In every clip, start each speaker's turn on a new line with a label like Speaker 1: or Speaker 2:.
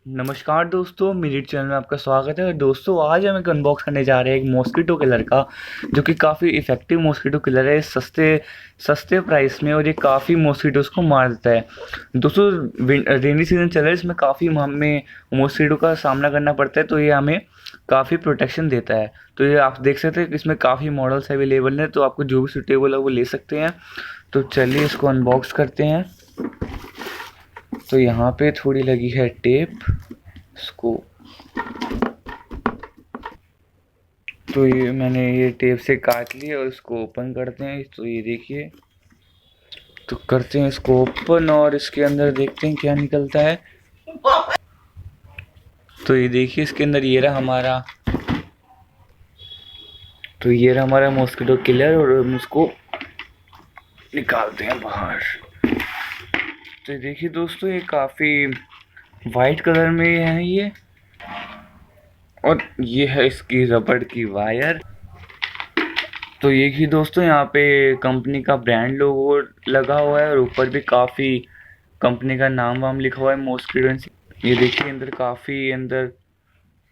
Speaker 1: नमस्कार दोस्तों, मेरे चैनल में आपका स्वागत है। दोस्तों, आज हम एक अनबॉक्स करने जा रहे हैं एक मॉस्किटो किलर का, जो कि काफ़ी इफ़ेक्टिव मॉस्किटो किलर है सस्ते सस्ते प्राइस में, और ये काफ़ी मॉस्किटोज़ को मार देता है। दोस्तों, रेनी सीजन चल रहा है, इसमें काफ़ी हमें मॉस्किटो का सामना करना पड़ता है, तो ये हमें काफ़ी प्रोटेक्शन देता है। तो ये आप देख सकते हैं कि इसमें काफ़ी मॉडल्स अवेलेबल हैं, तो आपको जो भी सूटेबल है वो ले सकते हैं। तो चलिए इसको अनबॉक्स करते हैं। तो यहाँ पे थोड़ी लगी है टेप इसको। तो ये मैंने ये टेप से काट ली और इसको ओपन करते हैं। तो ये देखिए, तो करते हैं इसको ओपन और इसके अंदर देखते हैं क्या निकलता है। तो ये देखिए, इसके अंदर ये रहा हमारा मॉस्किटो किलर, और हम इसको निकालते हैं बाहर। तो ये देखिए दोस्तों, ये काफ़ी वाइट कलर में है ये, और ये है इसकी रबड़ की वायर। तो ये ही दोस्तों, यहाँ पे कंपनी का ब्रांड लोगो लगा हुआ है, और ऊपर भी काफ़ी कंपनी का नाम वाम लिखा हुआ है मॉस्किटो। ये देखिए अंदर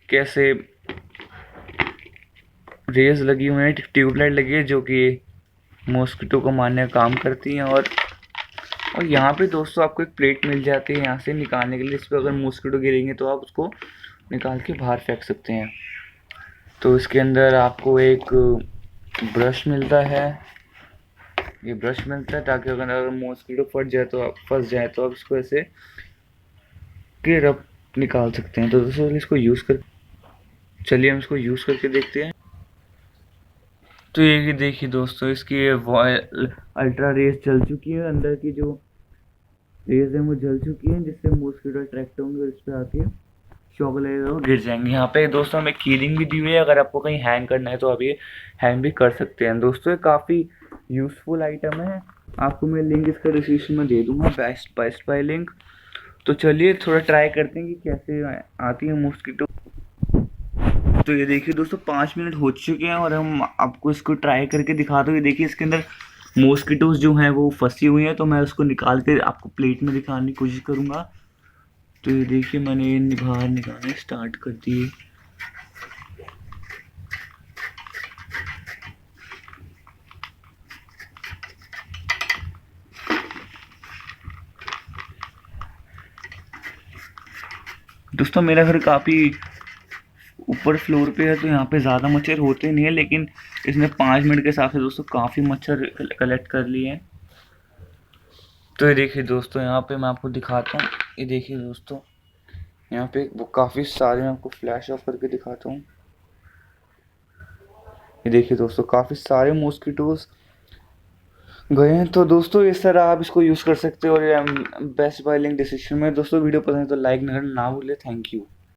Speaker 1: कैसे रेस लगी हुई है, ट्यूबलाइट लगी है, जो कि मॉस्किटो को मारने का काम करती हैं। और यहाँ पे दोस्तों आपको एक प्लेट मिल जाती है यहाँ से निकालने के लिए। इस पर अगर मॉस्किटो गिरेंगे तो आप उसको निकाल के बाहर फेंक सकते हैं। तो इसके अंदर आपको एक ब्रश मिलता है, ये ब्रश मिलता है ताकि अगर मॉस्किटो फंस जाए तो आप इसको ऐसे के रब निकाल सकते हैं। तो दोस्तों चलिए हम इसको यूज़ करके देखते हैं। तो ये देखिए दोस्तों, इसकी अल्ट्रा रेस जल चुकी है, अंदर की जो रेस है वो जल चुकी है, जिससे मॉस्किटो अट्रैक्ट होंगे और इस पर आके शॉक लगेगा, गिर जाएंगे। यहाँ पे दोस्तों हमें कीलिंग भी दी हुई है, अगर आपको कहीं हैंग करना है तो आप ये हैंग भी कर सकते हैं। दोस्तों, ये काफ़ी यूज़फुल आइटम है। आपको मैं लिंक इसका डिस्क्रिप्शन में दे दूँगा, बेस्ट बाय लिंक। तो चलिए थोड़ा ट्राई करते हैं कि कैसे आती है मॉस्किटो। तो ये देखिए दोस्तों, 5 मिनट हो चुके हैं और हम आपको इसको ट्राई करके दिखाते हुए, देखिए इसके अंदर मॉस्किटोज जो हैं वो फंसी हुई हैं। तो मैं उसको निकाल के आपको प्लेट में दिखाने की कोशिश करूँगा। तो ये देखिए, मैंने ये बाहर निकालने स्टार्ट कर दिए। दोस्तों, मेरा घर काफ़ी ऊपर फ्लोर पे है, तो यहाँ पे ज़्यादा मच्छर होते नहीं है, लेकिन इसने 5 मिनट के हिसाब से दोस्तों काफ़ी मच्छर कलेक्ट कर लिए हैं। तो ये देखिए दोस्तों, यहाँ पे मैं आपको दिखाता हूँ। ये देखिए दोस्तों, यहाँ पे वो काफ़ी सारे, मैं आपको फ्लैश ऑफ करके दिखाता हूँ। ये देखिए दोस्तों, काफ़ी सारे मॉस्किटोज गए हैं। तो दोस्तों, इस तरह आप इसको यूज़ कर सकते हो, और बेस्ट बाय लिंक डिस्क्रिप्शन में। दोस्तों, वीडियो पसंद है तो लाइक करना ना भूलें। Thank you.